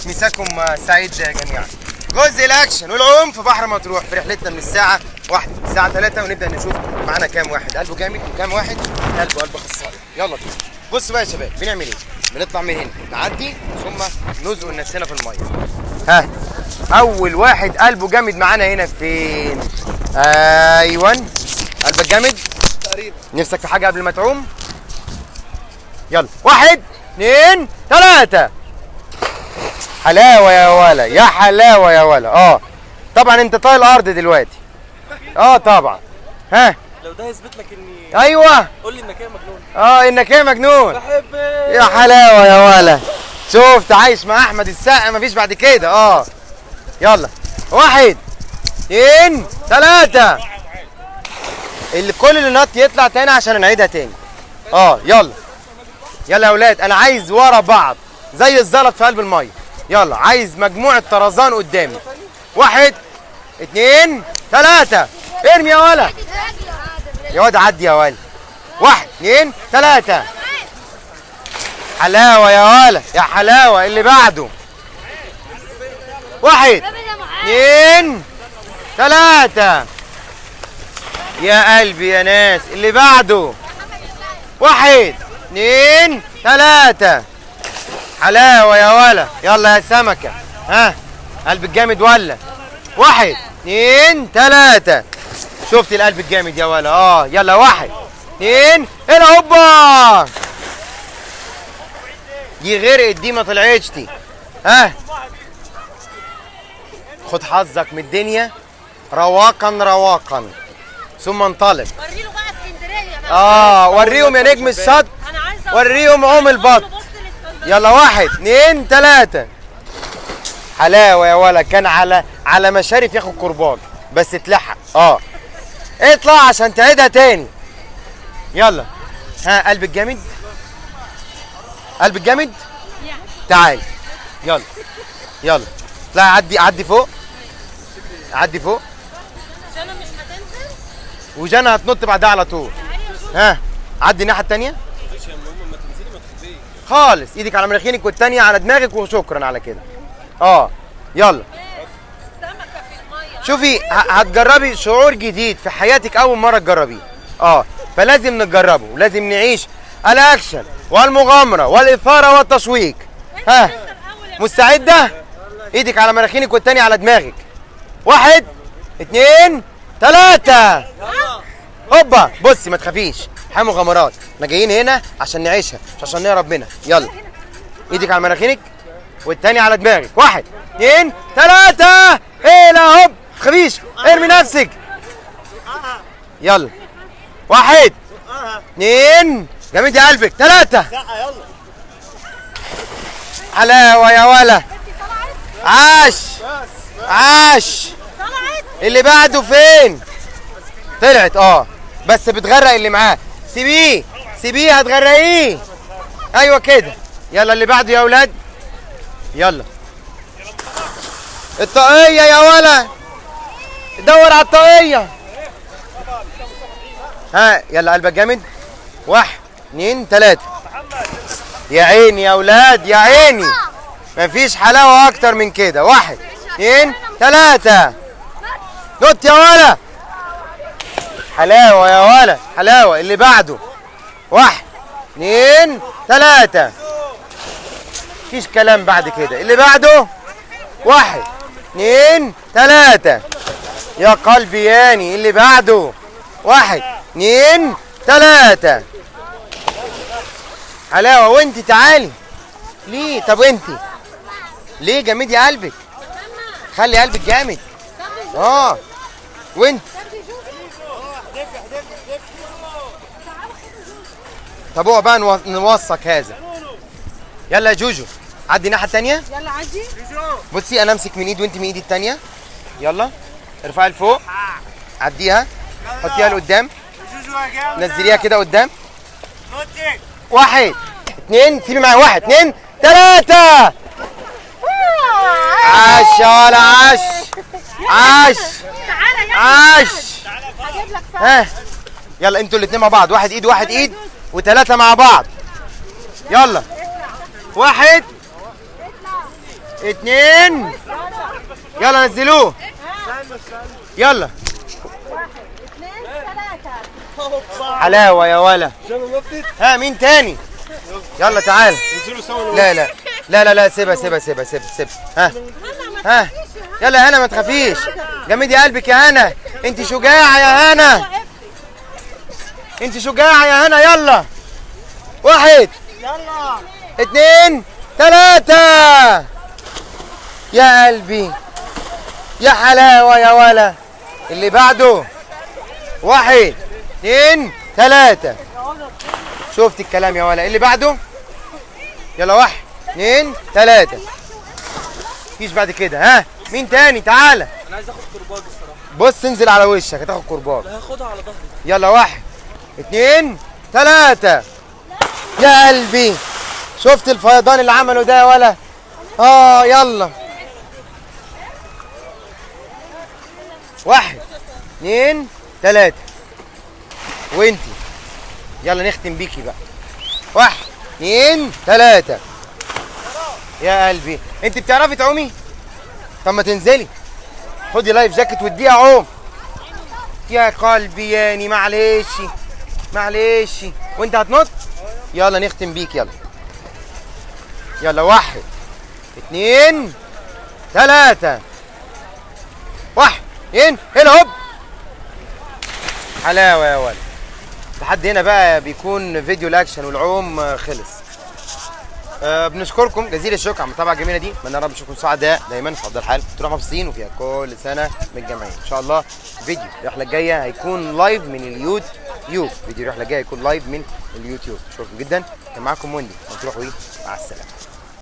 مساكم سعيد جميعا. جزء الاكشن والعوم في بحر مطروح في رحلتنا من الساعه 1 الساعه 3 ونبدا نشوف معانا كام واحد قلبه جامد وكام واحد قلب خصائي. يلا بينا. بصوا بقى يا شباب بنعمل ايه؟ بنطلع من هنا نعدي ثم نزق نفسنا في الميه. ها اول واحد قلبه جامد معانا هنا فين؟ ايوه قلبك جامد تقريبا. نفسك في حاجه قبل ما تعوم؟ يلا 1 2 3. حلاوه يا ولا، يا حلاوه يا ولا. طبعا انت طايل الارض دلوقتي. طبعا. ها لو ده يثبت لك اني ايوه قول لي انك ايه مجنون. انك ايه مجنون. بحبك يا حلاوه يا ولا. شفت عايش مع احمد السقا مفيش بعد كده. يلا 1 2 3. كل اللي نط يطلع تاني عشان نعيدها تاني. يلا يلا يا اولاد، انا عايز ورا بعض زي الزلط في قلب الميه. يلا عايز مجموعه طرزان قدامي. 1 2 3. ارمي يا ولا يا واد، عدي يا ولا. 1 2 3. حلاوه يا ولا، يا حلاوه. اللي بعده 1 2 3. يا قلبي يا ناس. اللي بعده 1 2 3. حلاوه يا ولا. يلا يا سمكه. ها قلبك جامد ولا؟ 1 2 3. شفت القلب الجامد يا ولا؟ يلا 1 2. هنا هوبا. دي غرقت، دي ما طلعتش دي. خد حظك من الدنيا رواقا ثم انطلق. وريله بقى اسكندريه بقى. وريهم يا نجم الشط، وريهم عوم البط. يلا 1 2 3. حلاوه يا ولا. كان على مشارف ياخد كرباج بس اتلحق. اطلع عشان تعيدها تاني. يلا. قلبك جامد، قلبك جامد. تعال يلا اطلعي. عدي فوق، عدي فوق. جانا مش هتنزل وجانا هتنط بعدها على طول. عدي الناحيه التانيه خالص. ايدك على مناخيرك والتانيه على دماغك وشكرا على كده. يلا. سمكه في الميه. شوفي هتجربي شعور جديد في حياتك، اول مره تجربيه. فلازم نجربه ولازم نعيش الاكشن والمغامره والاثاره والتشويق. مستعده؟ ايدك على مناخيرك والتانيه على دماغك. 1 2 3. هوبا. بصي ما تخافيش، حياه مغامرات. احنا جايين هنا عشان نعيشها مش عشان نهرب منها. يلا ايدك على مناخيرك والتاني على دماغك. 1 2 3. هنا هوب. تخافيش، ارمي نفسك. يلا 1 2. جامد يا قلبك. 3. حلاوه يا ولا. عاش. اللي بعده فين؟ طلعت. بس بتغرق اللي معاه. سيبيه هتغرقيه. ايوه كده. يلا اللي بعده يا اولاد. يلا الطاقية يا ولا. دور على الطاقية. يلا قلبك جامد. 1 2 3. يا عيني يا اولاد، يا عيني. مفيش حلاوة اكتر من كده. 1 2 3. نط يا ولا. حلاوة يا ولا، حلاوة. اللي بعده 1 2 3. مفيش كلام بعد كده. اللي بعده 1 2 3. يا قلبي ياني. اللي بعده 1 2 3. حلاوة. وانت تعالي ليه؟ طب وانت ليه؟ جامد يا قلبك. خلي قلبك جامد. وانت طب هو بقى نوثق هذا. يلا يا جوجو عدي الناحيه الثانيه. يلا عدي. بصي انا امسك من ايد وانت من ايدي الثانيه. يلا ارفعي لفوق، عديها، حطيها لقدام، نزليها كده قدام. 1 2. سيبي معايا. 1 2 3. عاش يا ولا. عاش. هجيب لك. يلا انتوا الاثنين مع بعض. 1 ايد 1 ايد و3 مع بعض. يلا 1 2. يلا نزلوه. يلا. 2 3. حلاوه يا ولا. ها مين تاني؟ يلا تعال. لا لا لا لا لا سيبها سيبها سيبها سيبها سيبها. ها ها يلا يا هنا ما تخافيش. جمدي قلبك يا هنا. انت شجاعه يا هنا. انت شجاعه يا هنا. يلا 1 يلا 2 3. يا قلبي يا حلاوه يا ولا. اللي بعده 1 2 3. شفت الكلام يا ولا. اللي بعده يلا 1 2 3. مفيش بعد كده. ها مين تاني؟ تعالى. انا عايز اخد كرباج الصراحه. بص انزل على وشك هتاخد كرباج. لا هاخدها على ظهري. يلا 1 2 3. يا قلبي شفت الفيضان اللي عمله ده يا ولا؟ يلا 1 2 3. وانتي يلا نختم بيكي بقى. 1 2 3. يا قلبي انت بتعرفي تعومي؟ طب ما تنزلي خدي لايف جاكيت واديها عوم. يا قلبي ياني معلش معلش. وانت هتنط. يلا نختم بيك. يلا يلا 1 2 3. 1 2 هنا هوب. حلاوه يا ولد. لحد هنا بقى بيكون فيديو الاكشن والعوم خلص. بنشكركم جزيل الشكر على المتابعه الجميله دي. اتمنى يا رب تكونوا سعداء دايما في افضل حال تروحوا مبسوطين وفيها كل سنه متجمعين ان شاء الله. فيديو الرحله الجايه هيكون لايف من اليوتيوب. فيديو الرحله الجايه هيكون لايف من اليوتيوب. شكرا جدا. كان معاكم وندي. تروحوا مع السلامه.